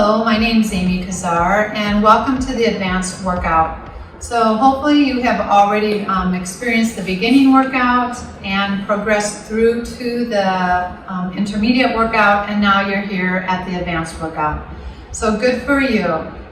Hello, my name is Amy Kazar and welcome to the advanced workout. So hopefully you have already experienced the beginning workout and progressed through to the intermediate workout, and now you're here at the advanced workout. So good for you.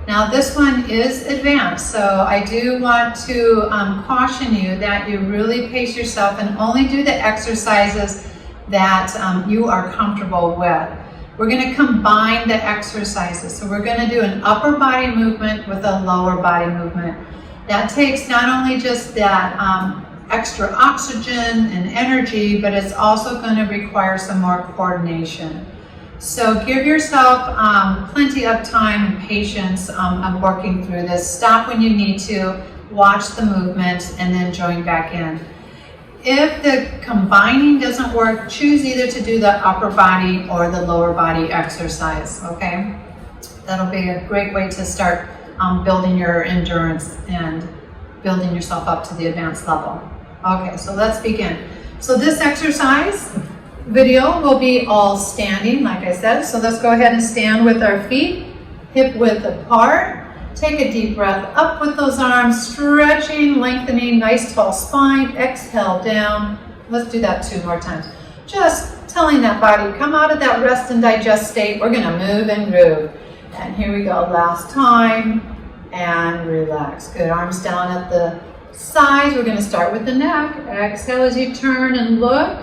Now this one is advanced, so I do want to caution you that you really pace yourself and only do the exercises that you are comfortable with. We're going to combine the exercises. So we're going to do an upper body movement with a lower body movement. That takes not only just that extra oxygen and energy, but it's also going to require some more coordination. So give yourself plenty of time and patience on working through this. Stop when you need to, watch the movement, and then join back in. If the combining doesn't work, choose either to do the upper body or the lower body exercise, okay? That'll be a great way to start building your endurance and building yourself up to the advanced level. Okay, so let's begin. So this exercise video will be all standing, like I said. So let's go ahead and stand with our feet hip width apart. Take a deep breath up with those arms, stretching, lengthening, nice tall spine. Exhale down. Let's do that 2 more times. Just telling that body, come out of that rest and digest state. We're gonna move and groove. And here we go, last time. And relax. Good, arms down at the sides. We're gonna start with the neck. Exhale as you turn and look.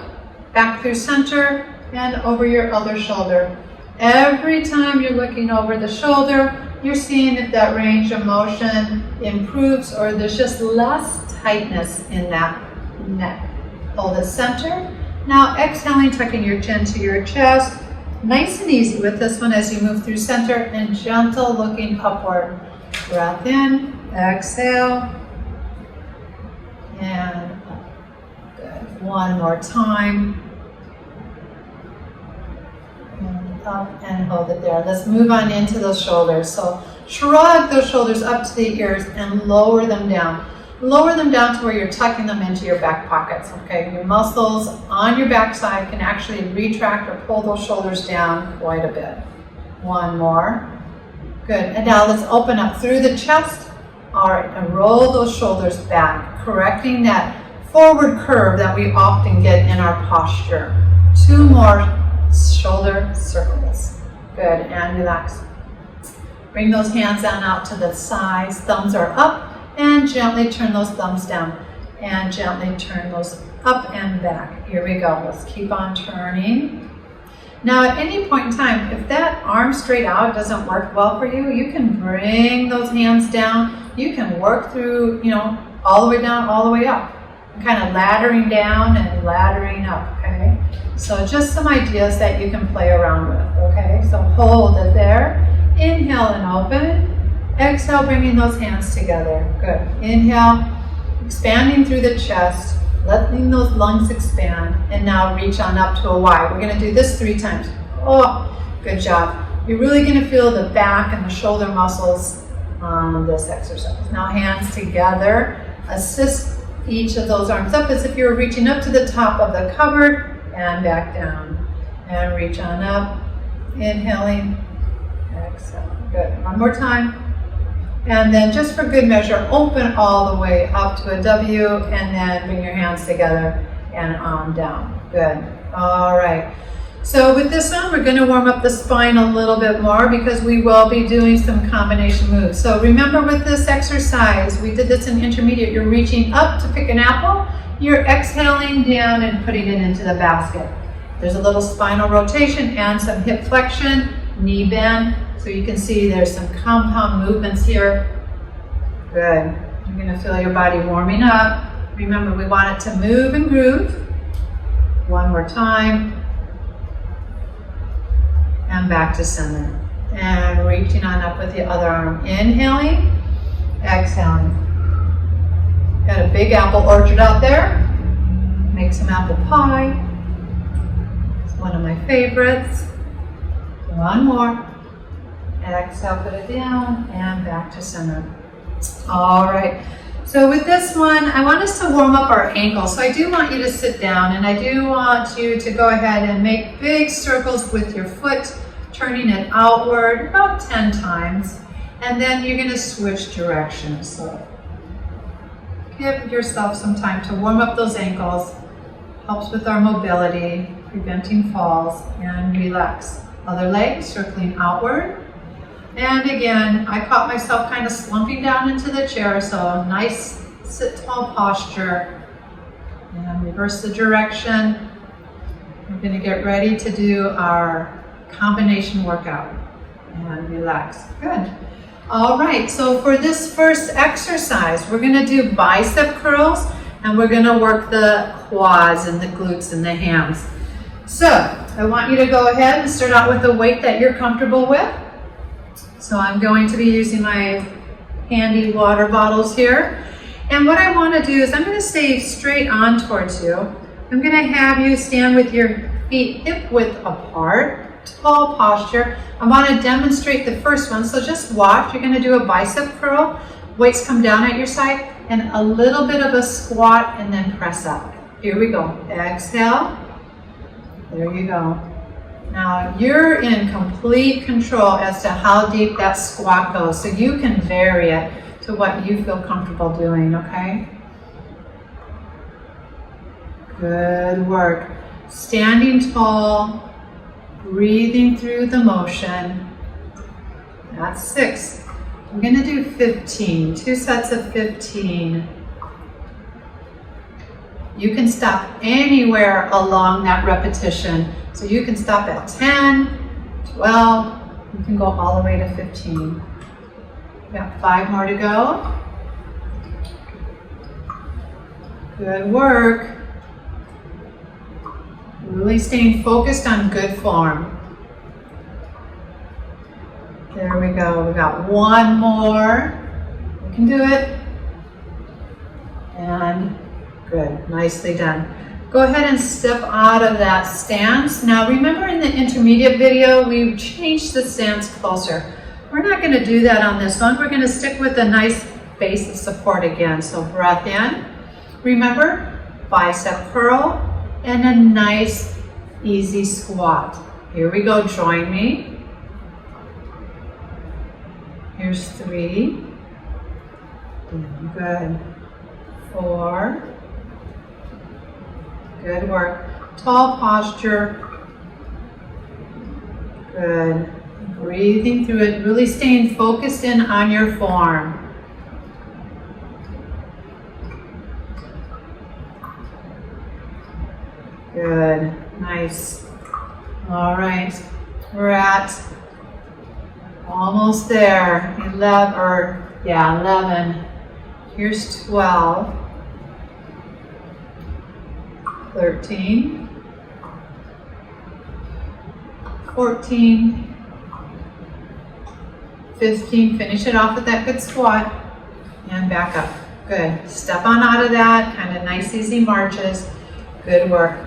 Back through center and over your other shoulder. Every time you're looking over the shoulder, you're seeing if that range of motion improves or there's just less tightness in that neck. Hold the center. Now exhaling, tucking your chin to your chest. Nice and easy with this one as you move through center and gentle looking upward. Breath in, exhale, and up. Good. One more time. Up and hold it there. Let's move on into those shoulders. So shrug those shoulders up to the ears and lower them down. Lower them down to where you're tucking them into your back pockets, okay? Your muscles on your backside can actually retract or pull those shoulders down quite a bit. One more. Good. And now let's open up through the chest. All right, and roll those shoulders back, correcting that forward curve that we often get in our posture. 2 more shoulder circles. Good, and relax. Bring those hands down out to the sides. Thumbs are up, and gently turn those thumbs down. And gently turn those up and back. Here we go. Let's keep on turning. Now at any point in time, if that arm straight out doesn't work well for you, you can bring those hands down. You can work through, all the way down, all the way up. Kind of laddering down and laddering up, okay? So just some ideas that you can play around with, okay? So hold it there. Inhale and open. Exhale, bringing those hands together. Good. Inhale, expanding through the chest, letting those lungs expand, and now reach on up to a Y. We're gonna do this 3 times. Oh, good job. You're really gonna feel the back and the shoulder muscles on this exercise. Now hands together. Assist each of those arms up as if you were reaching up to the top of the cupboard and back down. And reach on up. Inhaling. Exhale. Good. One more time. And then just for good measure, open all the way up to a W and then bring your hands together and on down. Good. All right. So with this one, we're going to warm up the spine a little bit more because we will be doing some combination moves. So remember with this exercise, we did this in intermediate. You're reaching up to pick an apple. You're exhaling down and putting it into the basket. There's a little spinal rotation and some hip flexion, knee bend. So you can see there's some compound movements here. Good. You're going to feel your body warming up. Remember, we want it to move and groove. One more time. And back to center. And reaching on up with the other arm. Inhaling, exhaling. Got a big apple orchard out there. Make some apple pie. It's one of my favorites. One more. Exhale, put it down, and back to center. All right. So with this one, I want us to warm up our ankles. So I do want you to sit down, and I do want you to go ahead and make big circles with your foot turning it outward about 10 times. And then you're going to switch directions. So give yourself some time to warm up those ankles. Helps with our mobility, preventing falls, and relax. Other leg circling outward. And again, I caught myself kind of slumping down into the chair, so nice sit tall posture. And reverse the direction. We're going to get ready to do our combination workout. And relax. Good. All right, so for this first exercise, we're going to do bicep curls, and we're going to work the quads and the glutes and the hams. So I want you to go ahead and start out with a weight that you're comfortable with. So I'm going to be using my handy water bottles here. And what I want to do is I'm going to stay straight on towards you. I'm going to have you stand with your feet hip width apart. Tall posture. I want to demonstrate the first one, so just watch. You're going to do a bicep curl, weights come down at your side, and a little bit of a squat, and then press up. Here we go. Exhale. There you go. Now you're in complete control as to how deep that squat goes, so you can vary it to what you feel comfortable doing, okay? Good work. Standing tall. Breathing through the motion. That's 6. I'm going to do 15, 2 sets of 15. You can stop anywhere along that repetition. So you can stop at 10, 12, you can go all the way to 15. We've got 5 more to go. Good work. Really staying focused on good form. There we go. We got 1 more. We can do it. And good. Nicely done. Go ahead and step out of that stance. Now remember in the intermediate video, we changed the stance closer. We're not going to do that on this one. We're going to stick with a nice base of support again. So breath in. Remember, bicep curl. And a nice, easy squat. Here we go, join me. Here's 3. Good. 4. Good work. Tall posture. Good. Breathing through it, really staying focused in on your form. Good, nice. All right, we're at almost there. 11. Here's 12. 13. 14. 15. Finish it off with that good squat. And back up. Good. Step on out of that. Kind of nice, easy marches. Good work.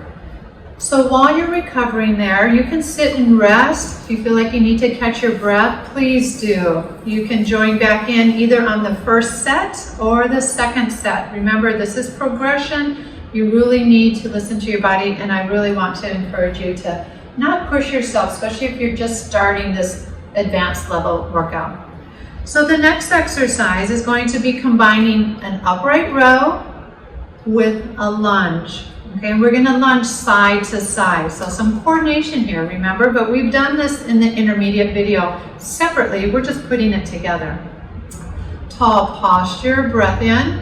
So while you're recovering there, you can sit and rest. If you feel like you need to catch your breath, please do. You can join back in either on the first set or the second set. Remember, this is progression. You really need to listen to your body, and I really want to encourage you to not push yourself, especially if you're just starting this advanced level workout. So the next exercise is going to be combining an upright row with a lunge. Okay, we're going to lunge side to side. So some coordination here, remember, but we've done this in the intermediate video separately. We're just putting it together. Tall posture, breath in,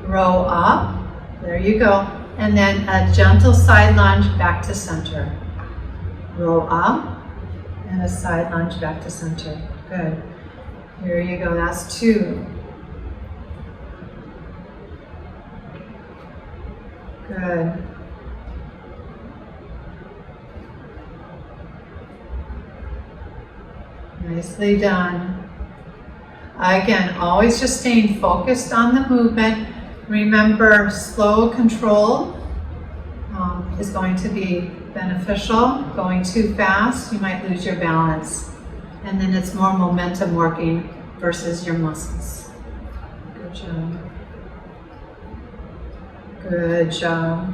row up. There you go. And then a gentle side lunge back to center. Row up and a side lunge back to center. Good. Here you go. That's 2. Good. Nicely done. Again, always just staying focused on the movement. Remember, slow control is going to be beneficial. Going too fast, you might lose your balance. And then it's more momentum working versus your muscles. Good job. Good job.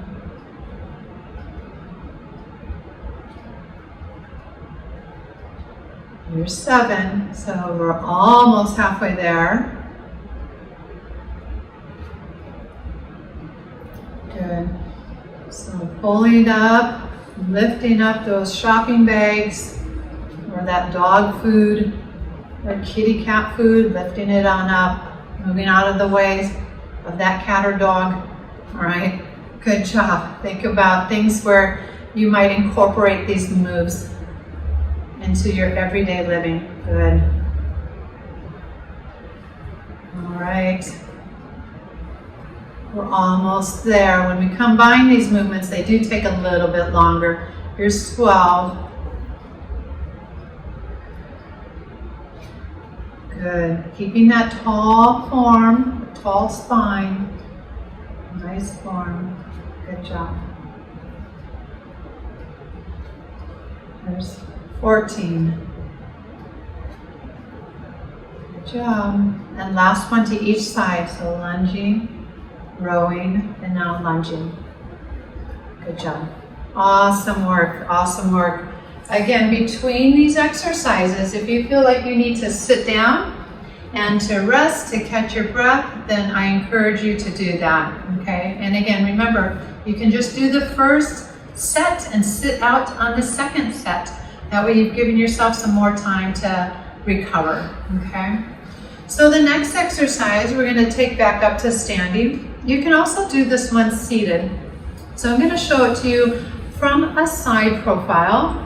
Here's 7, so we're almost halfway there. Good. So pulling up, lifting up those shopping bags or that dog food or kitty cat food, lifting it on up, moving out of the way of that cat or dog. All right, good job. Think about things where you might incorporate these moves into your everyday living. Good. All right. We're almost there. When we combine these movements, they do take a little bit longer. Here's 12. Good. Keeping that tall form, tall spine. Nice form. Good job. There's 14. Good job. And last one to each side. So lunging, rowing, and now lunging. Good job. Awesome work. Awesome work. Again, between these exercises, if you feel like you need to sit down and to rest, to catch your breath, then I encourage you to do that, okay? And again, remember, you can just do the first set and sit out on the second set. That way you've given yourself some more time to recover, okay? So the next exercise, we're gonna take back up to standing. You can also do this one seated. So I'm gonna show it to you from a side profile.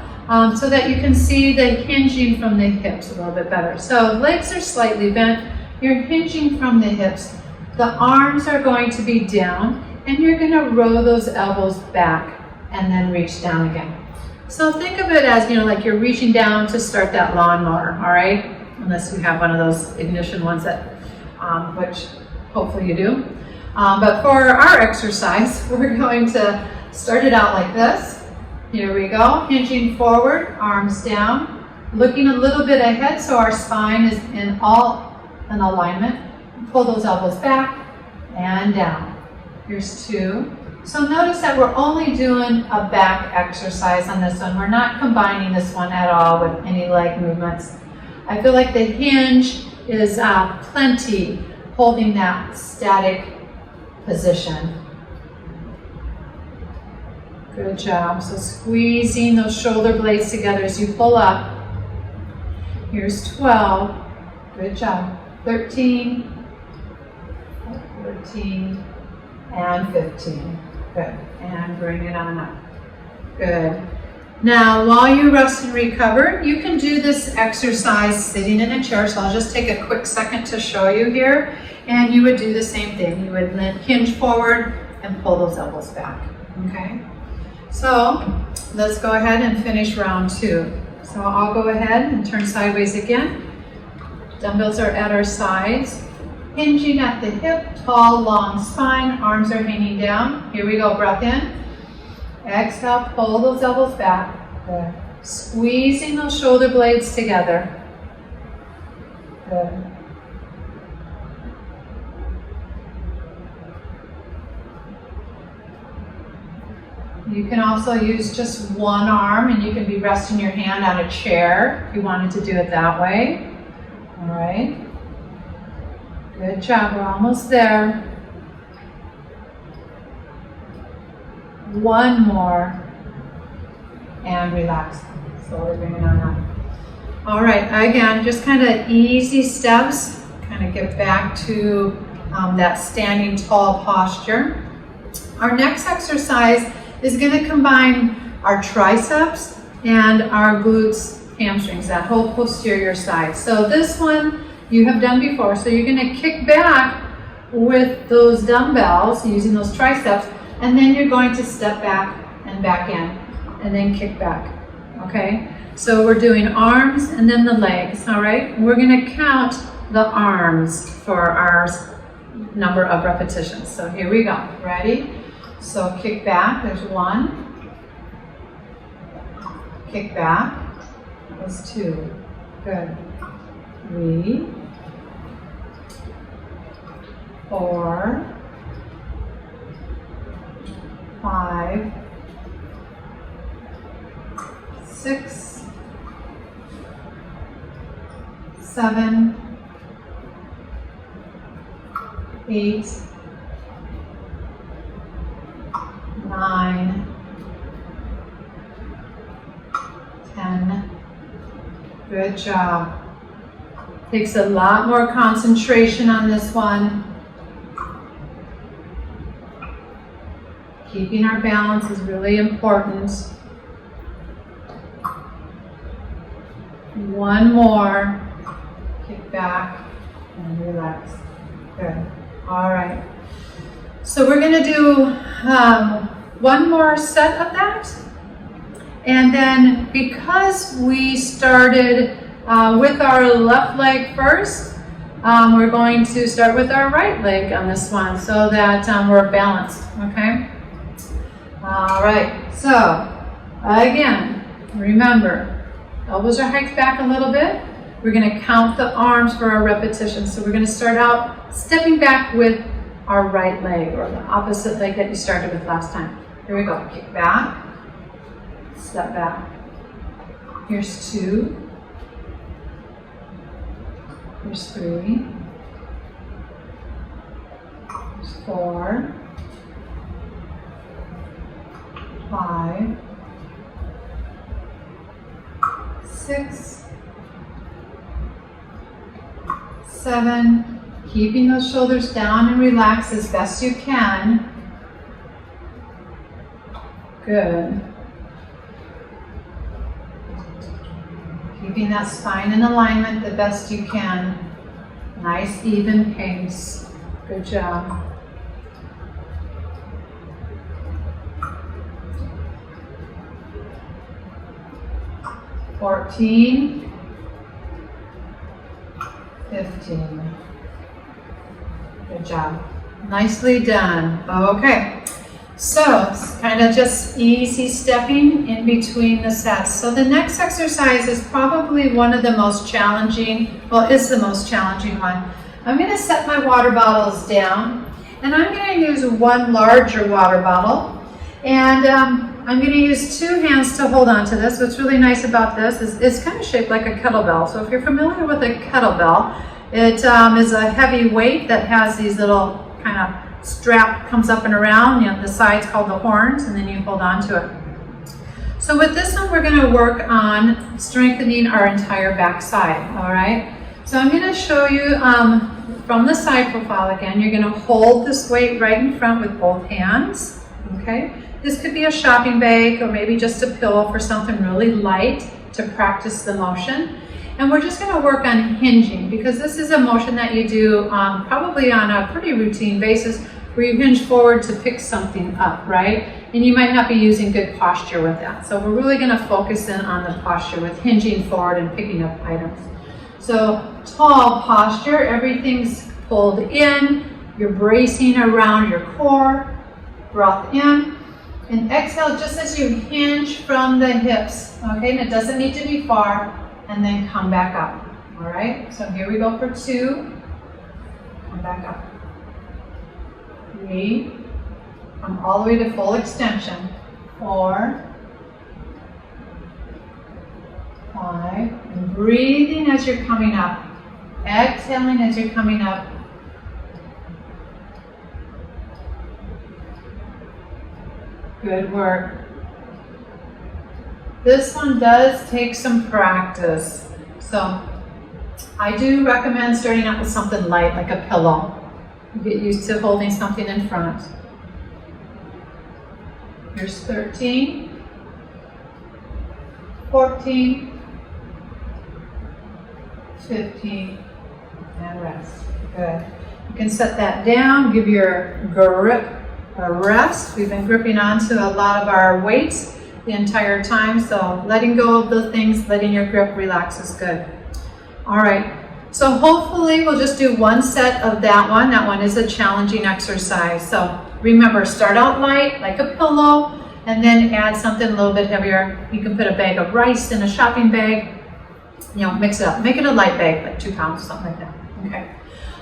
So that you can see the hinging from the hips a little bit better. So legs are slightly bent, you're hinging from the hips, the arms are going to be down, and you're gonna row those elbows back and then reach down again. So think of it as, like you're reaching down to start that lawnmower, all right? Unless you have one of those ignition ones that, which hopefully you do. But for our exercise, we're going to start it out like this. Here we go, hinging forward, arms down, looking a little bit ahead so our spine is in alignment. Pull those elbows back and down. Here's 2. So notice that we're only doing a back exercise on this one. We're not combining this one at all with any leg movements. I feel like the hinge is plenty, holding that static position. Good job. So squeezing those shoulder blades together as you pull up. Here's 12. Good job. 13, 14, and 15. Good. And bring it on up. Good. Now, while you rest and recover, you can do this exercise sitting in a chair. So I'll just take a quick second to show you here. And you would do the same thing. You would hinge forward and pull those elbows back. Okay? So let's go ahead and finish round 2. So I'll go ahead and turn sideways again. Dumbbells are at our sides. Hinging at the hip, tall, long spine, arms are hanging down. Here we go, breath in. Exhale, pull those elbows back. Good. Squeezing those shoulder blades together. Good. You can also use just one arm, and you can be resting your hand on a chair if you wanted to do it that way. All right. Good job. We're almost there. One more. And relax. Slowly bring it on up. All right. Again, just kind of easy steps. Kind of get back to that standing tall posture. Our next exercise is going to combine our triceps and our glutes, hamstrings, that whole posterior side. So this one you have done before. So you're going to kick back with those dumbbells using those triceps, and then you're going to step back and back in, and then kick back. Okay? So we're doing arms and then the legs, all right? We're going to count the arms for our number of repetitions. So here we go. Ready? So kick back, there's 1. Kick back, that's 2. Good. 3, 4, 5, 6, 7, 8, 9, 10. Good job. Takes a lot more concentration on this one. Keeping our balance is really important. One more. Kick back and relax. Good. All right. So we're going to do one more set of that. And then because we started with our left leg first, we're going to start with our right leg on this one so that we're balanced, okay? All right, so again, remember, elbows are hiked back a little bit. We're gonna count the arms for our repetition. So we're gonna start out stepping back with our right leg, or the opposite leg that you started with last time. Here we go, kick back, step back. Here's 2. Here's 3. Here's 4. 5. 6. 7. Keeping those shoulders down and relaxed as best you can. Good. Keeping that spine in alignment the best you can. Nice even pace. Good job. $14, 15. Good job. Nicely done. Okay. So it's kind of just easy stepping in between the sets. So the next exercise is probably one of the most challenging, well, it's the most challenging one. I'm going to set my water bottles down, and I'm going to use one larger water bottle, and I'm going to use 2 hands to hold on to this. What's really nice about this is it's kind of shaped like a kettlebell. So if you're familiar with a kettlebell, it is a heavy weight that has these little kind of strap comes up and around, the sides called the horns, and then you hold on to it. So with this one, we're going to work on strengthening our entire back side, all right? So I'm going to show you from the side profile again. You're going to hold this weight right in front with both hands, okay? This could be a shopping bag or maybe just a pillow for something really light to practice the motion. And we're just going to work on hinging, because this is a motion that you do probably on a pretty routine basis, where you hinge forward to pick something up, right? And you might not be using good posture with that. So we're really going to focus in on the posture with hinging forward and picking up items. So tall posture, everything's pulled in, you're bracing around your core, breath in, and exhale just as you hinge from the hips, okay? And it doesn't need to be far. And then come back up, all right? So here we go for 2, come back up. 3, come all the way to full extension. 4, 5, and breathing as you're coming up. Exhaling as you're coming up. Good work. This one does take some practice. So I do recommend starting out with something light, like a pillow. You get used to holding something in front. Here's 13, 14, 15, and rest. Good. You can set that down, give your grip a rest. We've been gripping onto a lot of our weights the entire time, so letting go of the things, letting your grip relax is good. All right, so hopefully we'll just do one set of that one. That one is a challenging exercise. So remember, start out light, like a pillow, and then add something a little bit heavier. You can put a bag of rice in a shopping bag, mix it up. Make it a light bag, like 2 pounds, something like that, okay?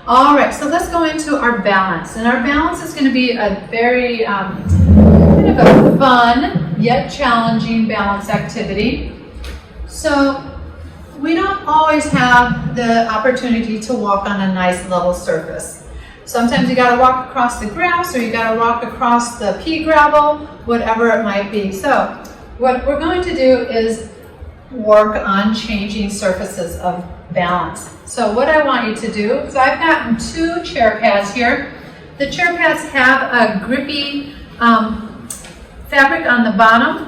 All right, so let's go into our balance. And our balance is gonna be a very, kind of a fun yet challenging balance activity. So we don't always have the opportunity to walk on a nice level surface. Sometimes you gotta walk across the grass, or you gotta walk across the pea gravel, whatever it might be. So what we're going to do is work on changing surfaces of balance. So what I want you to do is, I've gotten 2 chair pads here. The chair pads have a grippy fabric on the bottom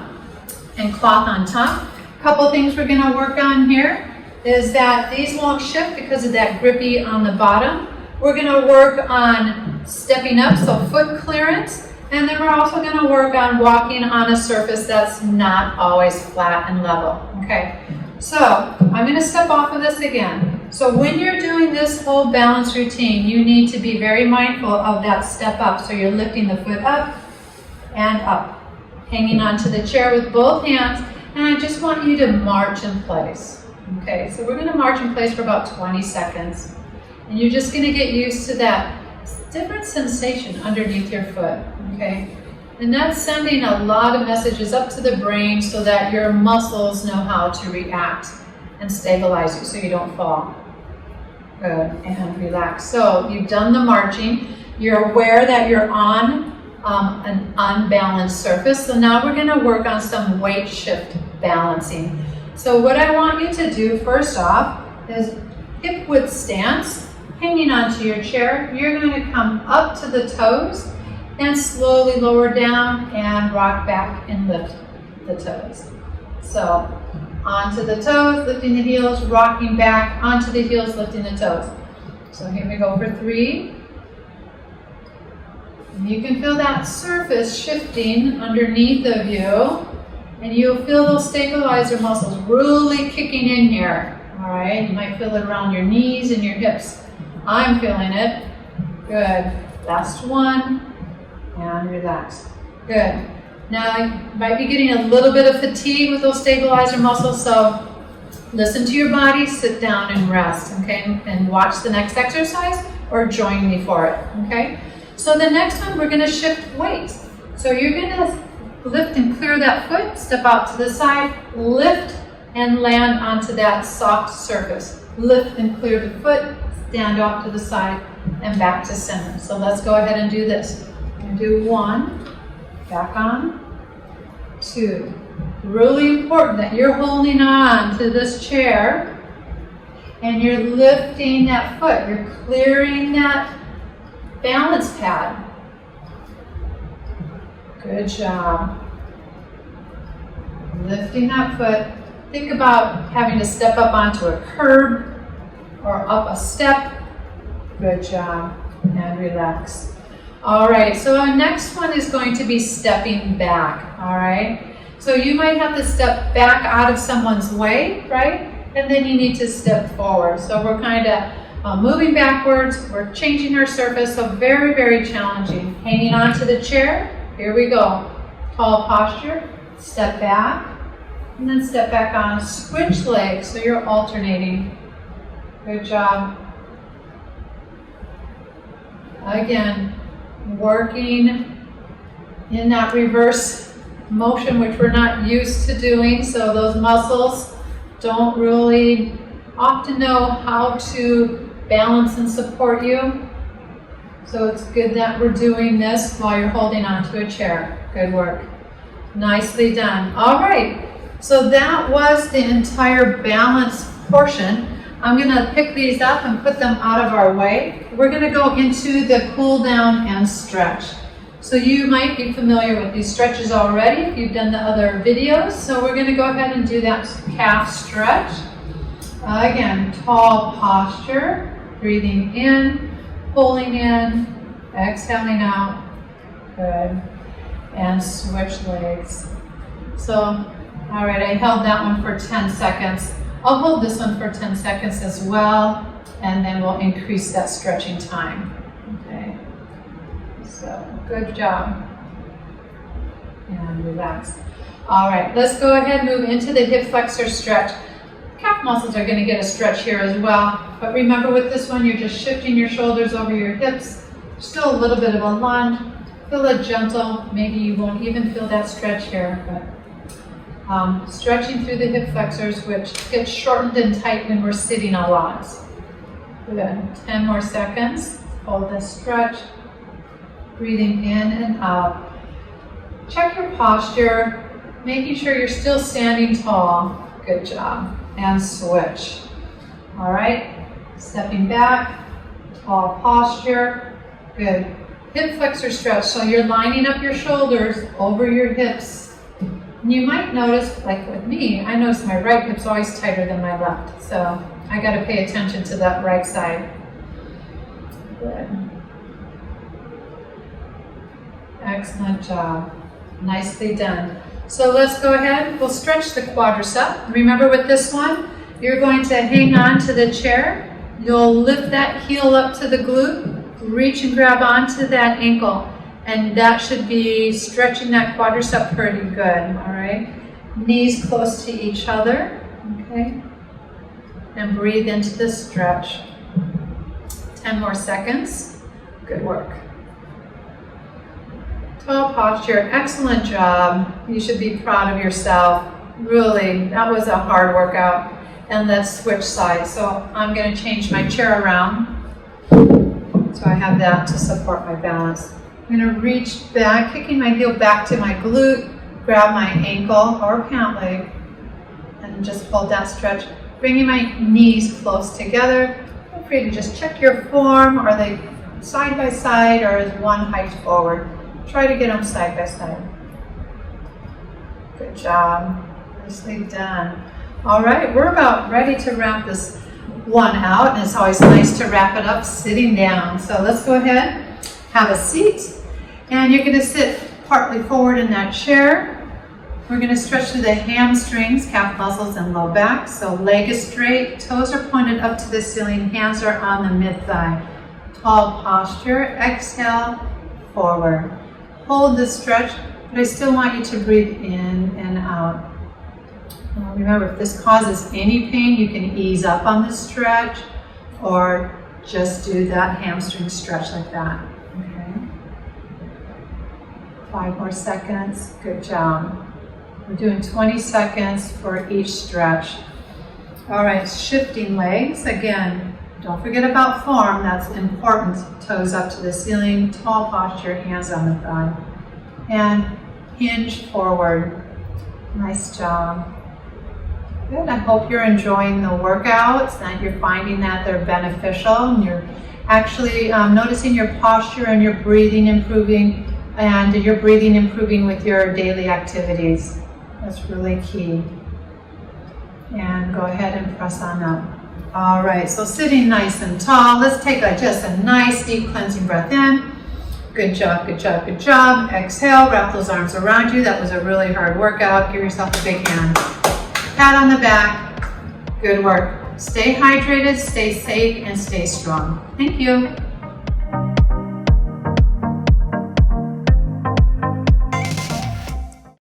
and cloth on top. A couple things we're going to work on here is that these won't shift because of that grippy on the bottom. We're going to work on stepping up, so foot clearance, and then we're also going to work on walking on a surface that's not always flat and level. Okay, so I'm going to step off of this again. So when you're doing this whole balance routine, you need to be very mindful of that step up. So you're lifting the foot up and up, hanging onto the chair with both hands, and I just want you to march in place. Okay, so we're going to march in place for about 20 seconds. And you're just going to get used to that different sensation underneath your foot, okay? And that's sending a lot of messages up to the brain so that your muscles know how to react and stabilize you so you don't fall. Good, and relax. So you've done the marching. You're aware that you're on an unbalanced surface. So now we're going to work on some weight shift balancing. So what I want you to do first off is hip width stance. Hanging onto your chair, you're going to come up to the toes and slowly lower down and rock back and lift the toes. So onto the toes, lifting the heels, rocking back, onto the heels, lifting the toes. So here we go for 3. And you can feel that surface shifting underneath of you, and you'll feel those stabilizer muscles really kicking in here. All right, you might feel it around your knees and your hips. I'm feeling it. Good. Last one. And relax. Good. Now you might be getting a little bit of fatigue with those stabilizer muscles, so listen to your body, sit down and rest, okay? And watch the next exercise or join me for it, okay? So the next one, we're gonna shift weights. So you're gonna lift and clear that foot, step out to the side, lift and land onto that soft surface. Lift and clear the foot, stand off to the side and back to center. So let's go ahead and do this. And do 1, back on, 2. Really important that you're holding on to this chair and you're lifting that foot. You're clearing that balance pad. Good job. Lifting that foot. Think about having to step up onto a curb or up a step. Good job. And relax. All right, so our next one is going to be stepping back. All right, so you might have to step back out of someone's way, right? And then you need to step forward. So we're kind of moving backwards. We're changing our surface, so very, very challenging. Hanging onto the chair. Here we go. Tall posture. Step back. And then step back on. Switch legs, so you're alternating. Good job. Again, working in that reverse motion, which we're not used to doing, so those muscles don't really often know how to balance and support you. So it's good that we're doing this while you're holding onto a chair. Good work. Nicely done. All right, so that was the entire balance portion. I'm going to pick these up and put them out of our way. We're going to go into the cool down and stretch. So you might be familiar with these stretches already if you've done the other videos. So we're going to go ahead and do that calf stretch. Again, tall posture, breathing in, pulling in, exhaling out. Good. And switch legs. So, all right, I held that one for 10 seconds. I'll hold this one for 10 seconds as well, and then we'll increase that stretching time. Okay, so good job. And relax. All right, let's go ahead and move into the hip flexor stretch. Calf muscles are going to get a stretch here as well, but remember with this one, you're just shifting your shoulders over your hips. Still a little bit of a lunge. Feel it gentle. Maybe you won't even feel that stretch here, but Stretching through the hip flexors, which gets shortened and tight when we're sitting a lot. Good. 10 more seconds. Hold this stretch. Breathing in and out. Check your posture, making sure you're still standing tall. Good job. And switch. All right. Stepping back. Tall posture. Good. Hip flexor stretch. So you're lining up your shoulders over your hips. And you might notice, like with me, I notice my right hip's always tighter than my left. So I got to pay attention to that right side. Good. Excellent job. Nicely done. So let's go ahead. We'll stretch the quadricep. Remember with this one, you're going to hang on to the chair. You'll lift that heel up to the glute, reach and grab onto that ankle. And that should be stretching that quadricep pretty good, all right? Knees close to each other, okay? And breathe into the stretch. 10 more seconds. Good work. Tall posture, excellent job. You should be proud of yourself. Really, that was a hard workout. And let's switch sides. So I'm gonna change my chair around. So I have that to support my balance. I'm going to reach back, kicking my heel back to my glute, grab my ankle or pant leg, and just hold that stretch. Bringing my knees close together. Feel free to just check your form. Are they side by side or is one height forward? Try to get them side by side. Good job. Nicely done. All right, we're about ready to wrap this one out, and it's always nice to wrap it up sitting down. So let's go ahead, have a seat. And you're going to sit partly forward in that chair. We're going to stretch through the hamstrings, calf muscles, and low back. So leg is straight, toes are pointed up to the ceiling, hands are on the mid-thigh. Tall posture, exhale, forward. Hold this stretch, but I still want you to breathe in and out. Remember, if this causes any pain, you can ease up on the stretch or just do that hamstring stretch like that. 5 more seconds. Good job. We're doing 20 seconds for each stretch. All right, shifting legs. Again, don't forget about form. That's important. Toes up to the ceiling, tall posture, hands on the thigh. And hinge forward. Nice job. Good. I hope you're enjoying the workouts and you're finding that they're beneficial and you're actually noticing your posture and your breathing improving. And your breathing improving with your daily activities. That's really key. And go ahead and press on up. All right, so sitting nice and tall. Let's take just a nice deep cleansing breath in. Good job, good job, good job. Exhale, wrap those arms around you. That was a really hard workout. Give yourself a big hand. Pat on the back. Good work. Stay hydrated, stay safe, and stay strong. Thank you.